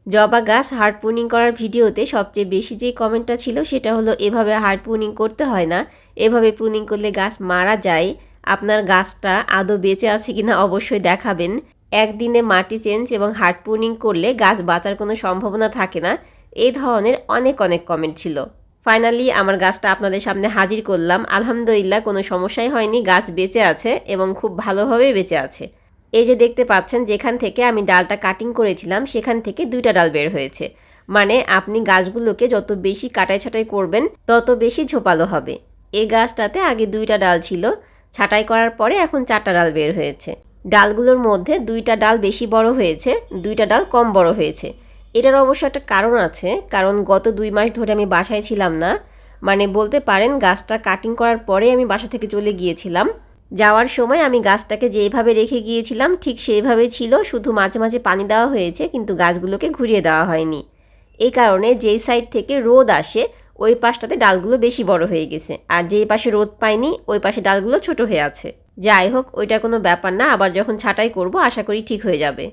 জবা গাছ hard pruning করার ভিডিওতে সবচেয়ে বেশি যে কমেন্টটা ছিল সেটা হলো এভাবে হার্ড প্রুনিং করতে হয় না, এভাবে প্রুনিং করলে গাছ মারা যায়। আপনার গাছটা আদৌ বেঁচে আছে কিনা অবশ্যই দেখাবেন। একদিনে মাটি চেঞ্জ এবং হার্ড প্রুনিং করলে গাছ বাঁচার কোনো সম্ভাবনা থাকে না, এই ধরনের অনেক কমেন্ট ছিল। ফাইনালি আমার গাছটা আপনাদের সামনে হাজির করলাম। আলহামদুলিল্লাহ কোনো সমস্যাই হয়নি, গাছ বেঁচে আছে এবং খুব ভালোভাবেই বেঁচে আছে। এই যে দেখতে পাচ্ছেন যেখান থেকে আমি ডালটা কাটিং করেছিলাম সেখান থেকে 2টা ডাল বের হয়েছে। মানে আপনি গাছগুলোকে যত বেশি কাটাই ছাঁটাই করবেন তত বেশি ঝোপালো হবে। এই গাছটাতে আগে 2টা ডাল ছিল, ছাঁটাই করার পরে এখন 4টা ডাল বের হয়েছে। ডালগুলোর মধ্যে 2টা ডাল বেশি বড় হয়েছে, 2টা ডাল কম বড় হয়েছে। এটার অবশ্য একটা কারণ আছে, কারণ গত 2 মাস ধরে আমি বাসায় ছিলাম না। মানে বলতে পারেন গাছটা কাটিং করার পরে আমি বাসা থেকে চলে গিয়েছিলাম। যাওয়ার সময় আমি গাছটাকে যেইভাবে রেখে গিয়েছিলাম ঠিক সেইভাবেই ছিল, শুধু মাঝে মাঝে পানি দেওয়া হয়েছে কিন্তু গাছগুলোকে ঘুরিয়ে দেওয়া হয়নি। এই কারণে যেই সাইড থেকে রোদ আসে ওই পাশটাতে ডালগুলো বেশি বড় হয়ে গেছে, আর যেই পাশে রোদ পায়নি ওই পাশে ডালগুলো ছোট হয়ে আছে। যাই হোক, ওইটা কোনো ব্যাপার না, আবার যখন ছাঁটাই করব আশা করি ঠিক হয়ে যাবে।